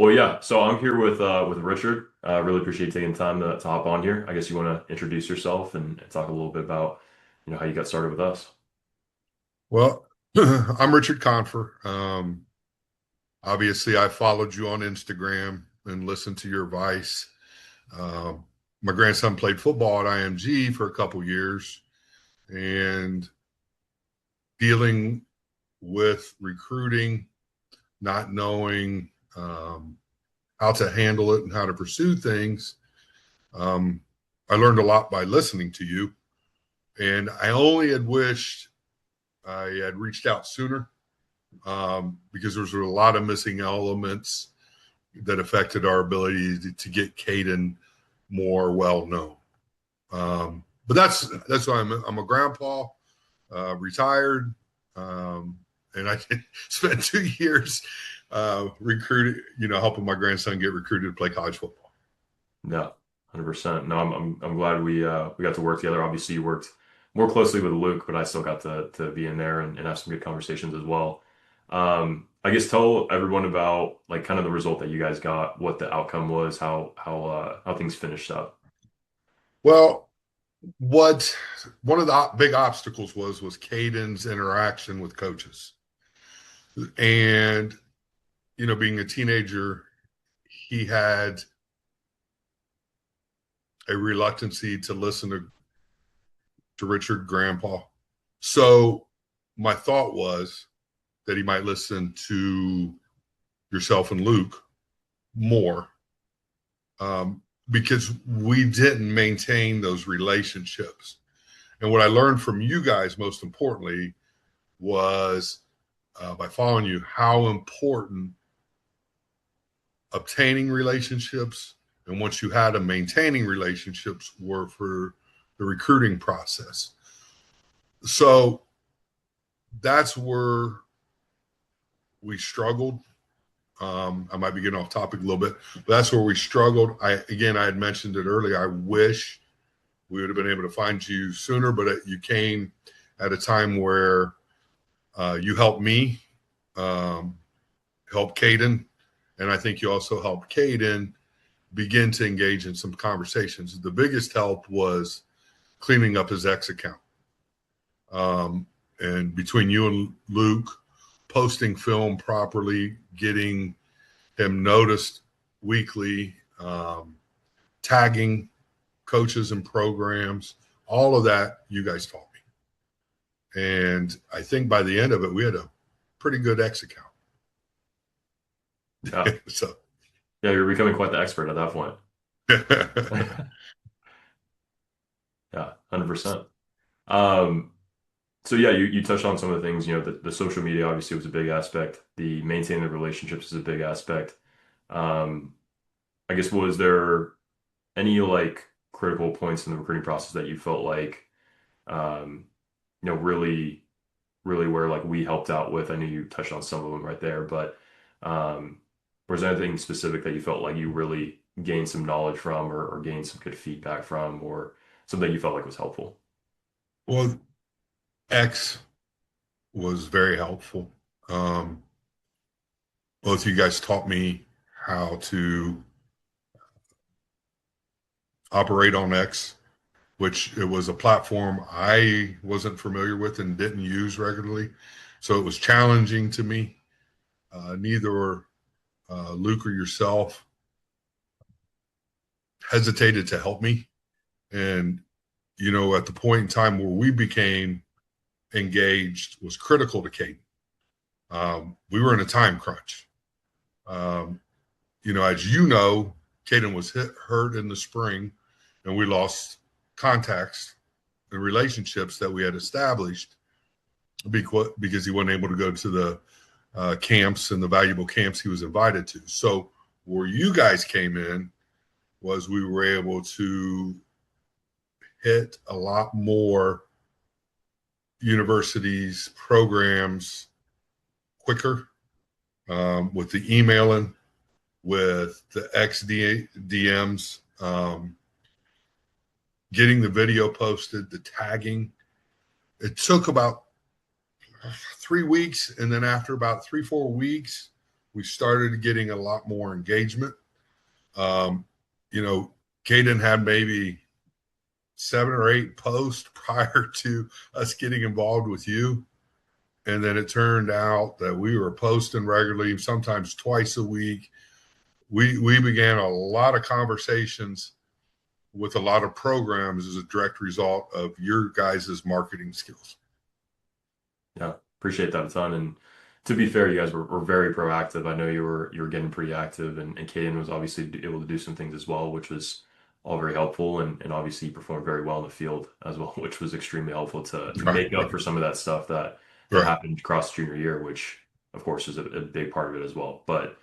Well, yeah. So I'm here with Richard. Really appreciate you taking the time to hop on here. I guess you want to introduce yourself and talk a little bit about how you got started with us. Well, I'm Richard Confer. Obviously, I followed you on Instagram and listened to your advice. Um, my grandson played football at IMG for a couple years, and dealing with recruiting, not knowing how to handle it and how to pursue things. Um, I learned a lot by listening to you, and I only had wished I had reached out sooner because there was a lot of missing elements that affected our ability to get Kaiden more well known. But that's why I'm a grandpa, retired, and I spent 2 years recruiting, helping my grandson get recruited to play college football. Yeah, 100%. No, I'm glad we got to work together. Obviously, you worked more closely with Luke, but I still got to be in there and have some good conversations as well. I guess tell everyone about like kind of the result that you guys got, what the outcome was, how things finished up. Well, what one of the big obstacles was Kaiden's interaction with coaches, and being a teenager, he had a reluctancy to listen to Richard Grandpa. So my thought was that he might listen to yourself and Luke more, because we didn't maintain those relationships. And what I learned from you guys, most importantly, was by following you, how important obtaining relationships and once you had them, maintaining relationships were for the recruiting process. So that's where we struggled. I might be getting off topic a little bit, but that's where we struggled. I had mentioned it earlier. I wish we would have been able to find you sooner, but you came at a time where you helped me, help Kaiden, and I think you also helped Kaiden begin to engage in some conversations. The biggest help was cleaning up his X account. And between you and Luke, posting film properly, getting him noticed weekly, tagging coaches and programs, all of that you guys taught me. And I think by the end of it, we had a pretty good X account. Yeah, So yeah, you're becoming quite the expert at that point. Yeah, 100%. Um, So yeah, you touched on some of the things, the social media obviously was a big aspect. The maintaining the relationships is a big aspect. Um, I guess was there any like critical points in the recruiting process that you felt like um, really, really where like we helped out with? I know you touched on some of them right there, but um, was there anything specific that you felt like you really gained some knowledge from or gained some good feedback from or something you felt like was helpful? well, X was very helpful. Um, Both of you guys taught me how to operate on X, which it was a platform I wasn't familiar with and didn't use regularly. So it was challenging to me. Neither Luke or yourself hesitated to help me. And, at the point in time where we became engaged was critical to Kaiden. We were in a time crunch. Um, as Kaiden was hurt in the spring, and we lost contacts and relationships that we had established because he wasn't able to go to the camps and the valuable camps he was invited to. So where you guys came in was we were able to hit a lot more universities, programs quicker, with the emailing, with the XDMs, getting the video posted, the tagging. It took about 3 weeks. And then after about 3, 4 weeks, We started getting a lot more engagement. Um, you know, Kaiden had maybe 7 or 8 posts prior to us getting involved with you. And then it turned out that we were posting regularly, sometimes twice a week. We began a lot of conversations with a lot of programs as a direct result of your guys' marketing skills. Yeah, appreciate that a ton. And to be fair, you guys were very proactive. I know you were getting pretty active, and Kaden was obviously able to do some things as well, which was all very helpful. And obviously, you performed very well in the field as well, which was extremely helpful to Right. make up for some of that stuff that Right. happened across junior year, which of course is a big part of it as well. But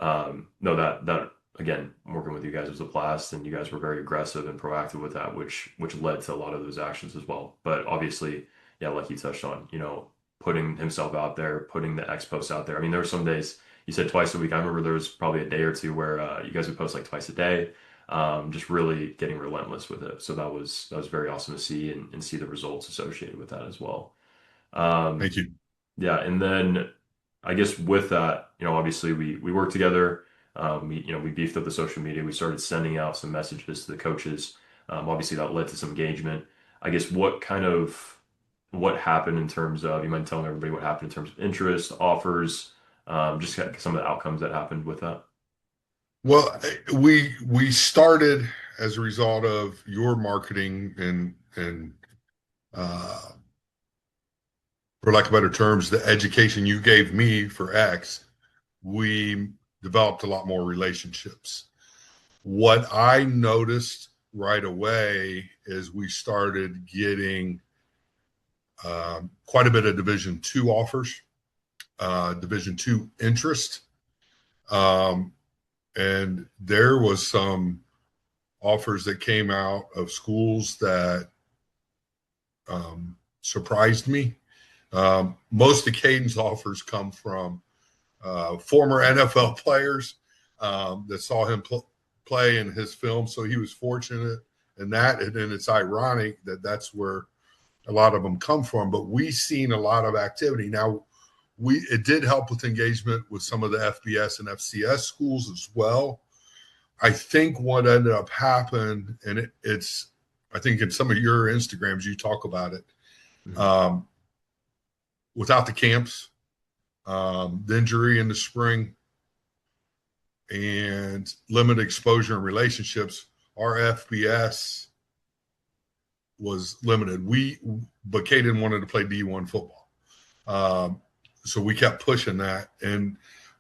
no, that again, working with you guys was a blast, and you guys were very aggressive and proactive with that, which led to a lot of those actions as well. But obviously, yeah, like you touched on, putting himself out there, putting the X posts out there. I mean, there were some days you said twice a week. I remember there was probably a day or two where you guys would post like twice a day, just really getting relentless with it. So that was very awesome to see and see the results associated with that as well. Um, Thank you. yeah, and then I guess with that, obviously we worked together. We beefed up the social media. We started sending out some messages to the coaches. Obviously that led to some engagement. I guess what happened in terms of, you mind telling everybody what happened in terms of interest, offers, just some of the outcomes that happened with that. Well, we started as a result of your marketing and uh, for lack of better terms, the education you gave me for X. We developed a lot more relationships. What I noticed right away is we started getting quite a bit of Division II offers, Division II interest, um, and there was some offers that came out of schools that surprised me. Most of Caiden's offers come from former NFL players that saw him play in his film, so he was fortunate in that. And then it's ironic that that's where a lot of them come from. But we've seen a lot of activity now. It did help with engagement with some of the FBS and FCS schools as well. I think what ended up happening, and it's I think in some of your Instagrams you talk about it. Mhm. Um, Without the camps, the injury in the spring, and limited exposure and relationships, our FBS was limited. But Kaden wanted to play D1 football. Um, so we kept pushing that. And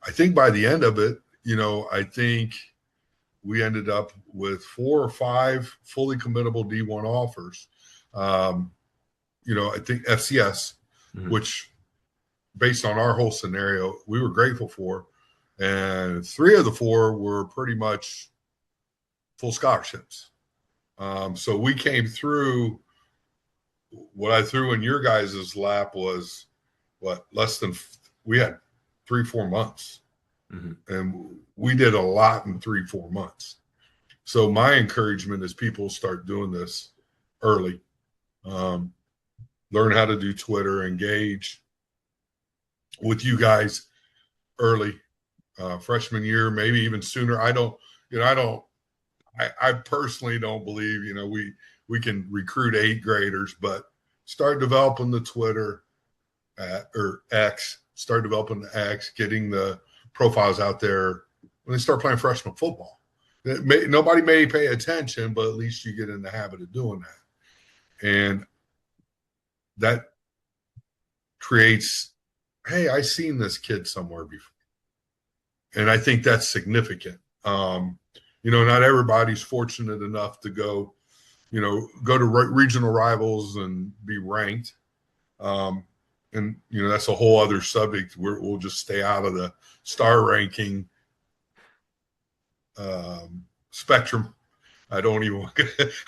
I think by the end of it, I think we ended up with 4 or 5 fully committable D1 offers. Um, I think FCS, Mhm. which based on our whole scenario, we were grateful for. And 3 of the 4 were pretty much full scholarships. So we came through. What I threw in your guys' lap was what less than we had 3 4 months, Mhm. and we did a lot in 3 4 months. So my encouragement is people start doing this early, um, learn how to do Twitter, engage with you guys early, freshman year, maybe even sooner. I don't, I don't, I personally don't believe, we can recruit 8th graders, but start developing the Twitter or X, start developing the X, getting the profiles out there when they start playing freshman football. Nobody may pay attention, but at least you get in the habit of doing that. And that creates, hey, I seen this kid somewhere before. And I think that's significant. Not everybody's fortunate enough to go to regional rivals and be ranked. And that's a whole other subject where we'll just stay out of the star ranking spectrum. I don't even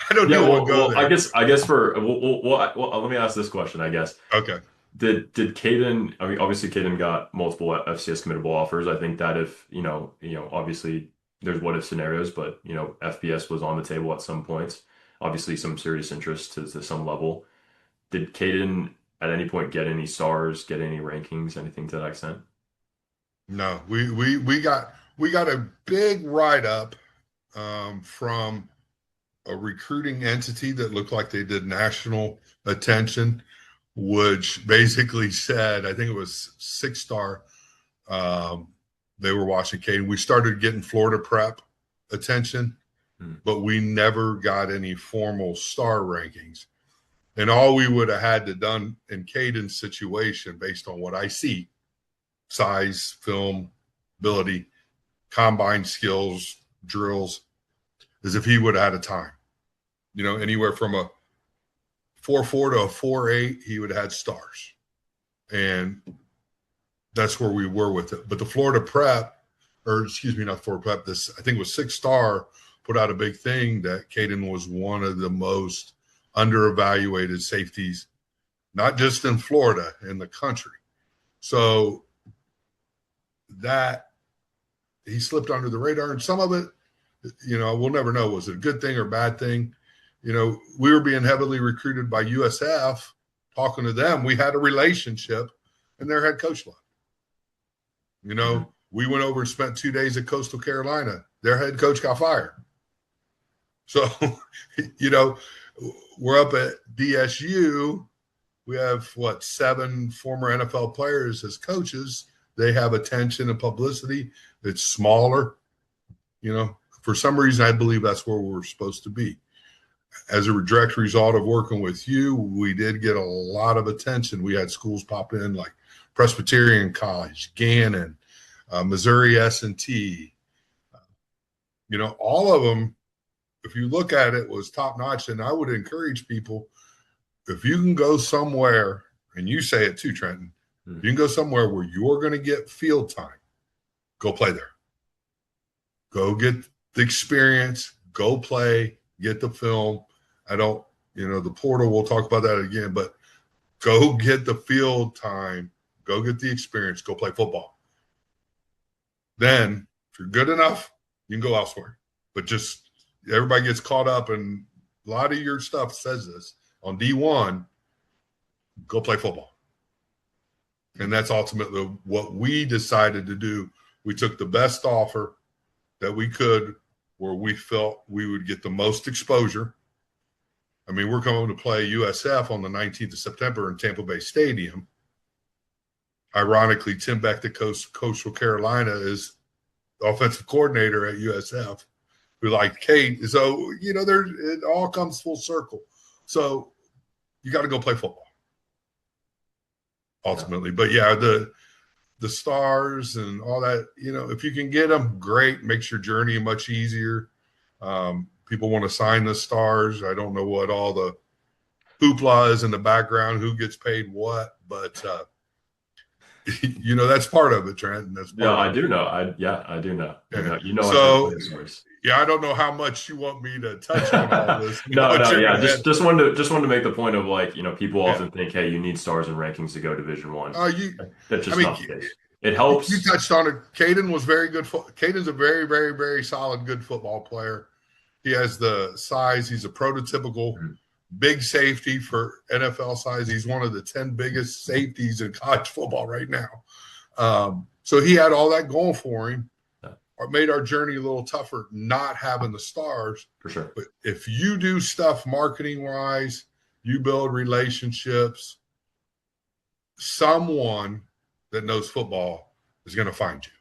I don't Yeah, even want to go I there. guess for let me ask this question. I guess Okay. did Caden? I mean, obviously Caden got multiple FCS committable offers. I think that if obviously there's what if scenarios, but FBS was on the table at some points. Obviously, some serious interest to some level. Did Caden at any point get any stars, get any rankings, anything to that extent? No, we got a big write up from a recruiting entity that looked like they did national attention, which basically said, I think it was 6 star. Um, they were watching Kaiden. We started getting Florida prep attention, Hmm. but we never got any formal star rankings. And all we would have had to done in Caden's situation, based on what I see, size, film, ability, combine skills, drills, is if he would have had a time. Anywhere from a 4.4 to a 4.8, he would have had stars. And that's where we were with it. But the Florida prep, or excuse me, not Florida prep, this, I think it was 6 star, put out a big thing that Kaiden was one of the most under evaluated safeties, not just in Florida, in the country. So that he slipped under the radar. And some of it, we'll never know. Was it a good thing or a bad thing? We were being heavily recruited by USF. Talking to them, we had a relationship, and their head coach left. Hmm. We went over and spent 2 days at Coastal Carolina. Their head coach got fired. So, you know, we're up at DSU. We have what, 7 former NFL players as coaches. They have attention and publicity. It's smaller. For some reason, I believe that's where we're supposed to be. As a direct result of working with you, we did get a lot of attention. We had schools pop in like Presbyterian College, Gannon, Missouri S&T. All of them, if you look at it, was top notch. And I would encourage people, if you can go somewhere, and you say it too, Trenton, Hmm. if you can go somewhere where you're going to get field time, go play there. Go get the experience, go play, get the film. I don't, the portal, we'll talk about that again, but go get the field time, go get the experience, go play football. Then, if you're good enough, you can go elsewhere. But just everybody gets caught up, and a lot of your stuff says this on D1, go play football. And that's ultimately what we decided to do. We took the best offer that we could where we felt we would get the most exposure. I mean, we're coming to play USF on the 19th of September in Tampa Bay Stadium. Ironically, Tim Beck, the Coastal Carolina, is the offensive coordinator at USF, who liked Kate. So, it all comes full circle. So you got to go play football Yeah. ultimately. But yeah, the stars and all that, if you can get them, great. Makes your journey much easier. People want to sign the stars. I don't know what all the hoopla is in the background, who gets paid what, but that's part of it, Trent. That's Yeah, part of I it. do know. I do know. Yeah. I start So playing sports. yeah, I don't know how much you want me to touch on all this. No, What no, you're yeah. gonna Just wanted to make the point of like, people Yeah. often think, hey, you need stars and rankings to go Division 1. You That's I just mean, not the case. It you helps. touched on it. Kaiden was very good. Kaiden's a very, very, very solid, good football player. He has the size. He's a prototypical Mhm. big safety for NFL size. He's one of the 10 biggest safeties in college football right now. So he had all that going for him. Yeah, It made our journey a little tougher not having the stars. for sure. But if you do stuff marketing wise, you build relationships, someone that knows football is going to find you.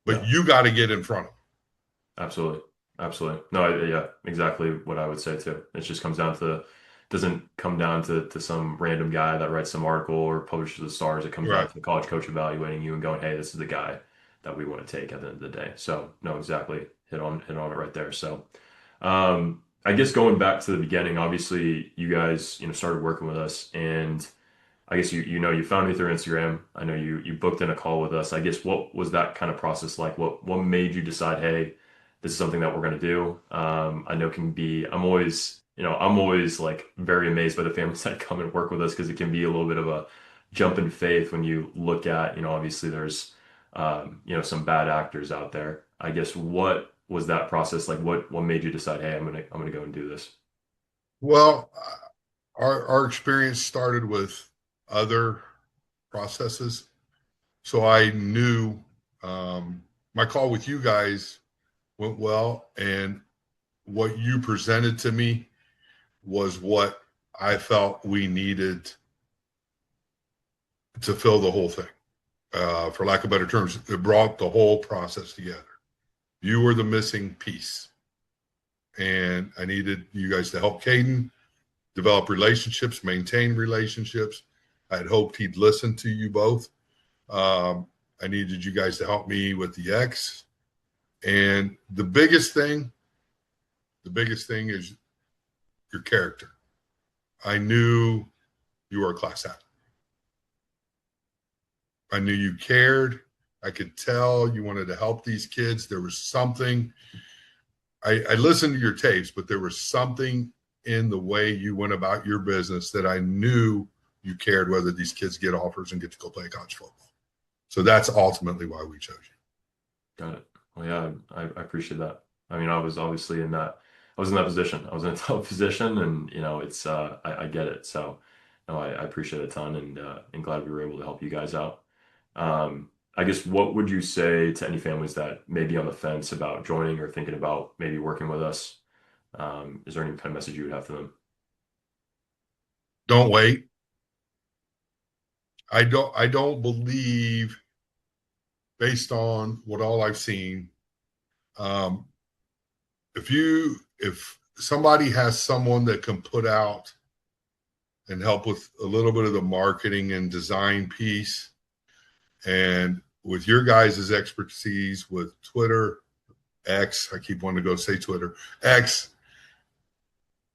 But Yeah. you got to get in front of them. Absolutely. Absolutely. No, yeah, exactly what I would say too. It just comes down to, doesn't come down to some random guy that writes some article or publishes the stars. It comes down Right. to the college coach evaluating you and going, hey, this is the guy that we want to take at the end of the day. So no, exactly. Hit on it right there. So I guess going back to the beginning, obviously you guys, started working with us, and I guess you found me through Instagram. I know you booked in a call with us. I guess what was that kind of process like? What made you decide, hey, this is something that we're going to do? I know can be. I'm always like very amazed by the families that come and work with us, because it can be a little bit of a jump in faith when you look at, obviously there's some bad actors out there. I guess what was that process like? What made you decide, hey, I'm gonna go and do this? Well, our experience started with other processes. So I knew My call with you guys went well, and what you presented to me was what I felt we needed to fill the whole thing. For lack of better terms, it brought the whole process together. You were the missing piece, and I needed you guys to help Kaiden develop relationships, maintain relationships. I had hoped he'd listen to you both. I needed you guys to help me with the X. And the biggest thing is your character. I knew you were a class act. I knew you cared. I could tell you wanted to help these kids. There was something. I listened to your tapes, but there was something in the way you went about your business that I knew you cared whether these kids get offers and get to go play college football. So that's ultimately why we chose you. Got it. Well, yeah, I appreciate that. I mean, I was obviously in that, I was in that position. I was in a tough position, and it's, I get it. So, no, I appreciate it a ton, and glad we were able to help you guys out. I guess what would you say to any families that may be on the fence about joining or thinking about maybe working with us? Is there any kind of message you would have for them? Don't wait. I don't believe, based on what all I've seen, um, if somebody has someone that can put out and help with a little bit of the marketing and design piece, and with your guys' expertise with Twitter, X, I keep wanting to go say Twitter, X,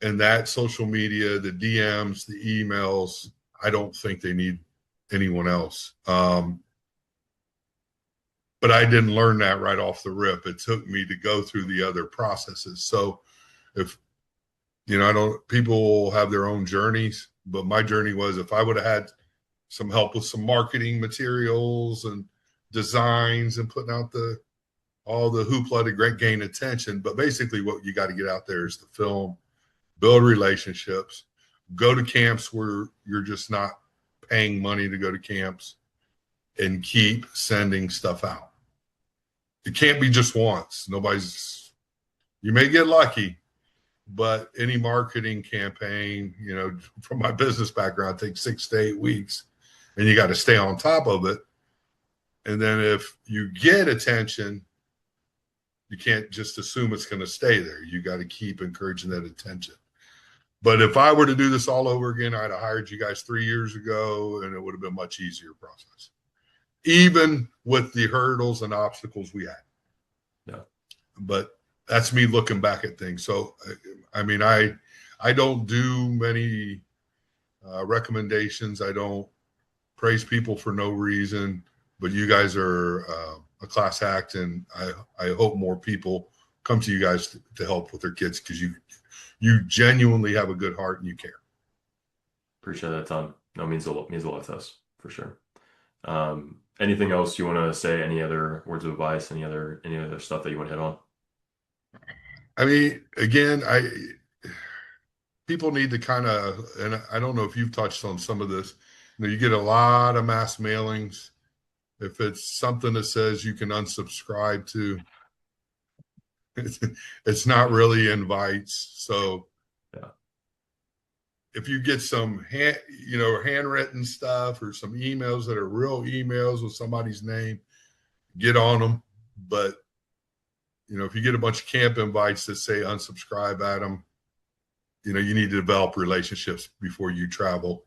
and that social media, the DMs, the emails, I don't think they need anyone else. But I didn't learn that right off the rip. It took me to go through the other processes. So if I don't, people have their own journeys, but my journey was, if I would have had some help with some marketing materials and designs and putting out all the hoopla to gain attention. But basically what you got to get out there is the film, build relationships, go to camps where you're just not paying money to go to camps, and keep sending stuff out. It can't be just once. You may get lucky, but any marketing campaign, from my business background, takes 6 to 8 weeks, and you got to stay on top of it. And then if you get attention, you can't just assume it's going to stay there. You got to keep encouraging that attention. But if I were to do this all over again, I'd have hired you guys 3 years ago, and it would have been a much easier process, even with the hurdles and obstacles we had. Yeah. But that's me looking back at things. So, I mean, I don't do many recommendations. I don't praise people for no reason. But you guys are a class act, and I hope more people come to you guys to help with their kids, because you genuinely have a good heart and you care. Appreciate that a ton. No, means a lot to us for sure. Anything else you want to say? Any other words of advice? Any other stuff that you want to hit on? I mean, again, people need to kind of, and I don't know if you've touched on some of this. You get a lot of mass mailings. If it's something that says you can unsubscribe to, it's not really invites. So Yeah. if you get some handwritten stuff or some emails that are real emails with somebody's name, get on them. But if you get a bunch of camp invites that say unsubscribe at them, you need to develop relationships before you travel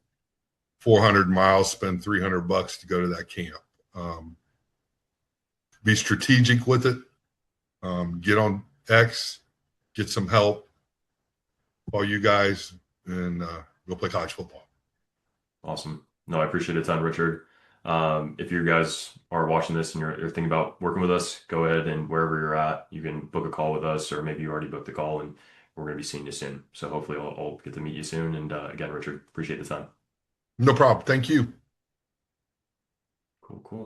400 miles, spend $300 to go to that camp. Be strategic with it. Get on X, get some help, all you guys, and go play college football. Awesome. No, I appreciate it a ton, Richard. If you guys are watching this and you're thinking about working with us, go ahead, and wherever you're at, you can book a call with us, or maybe you already booked a call, and we're going to be seeing you soon. So hopefully I'll get to meet you soon. And again, Richard, appreciate the time. No problem. Thank you. Cool, cool.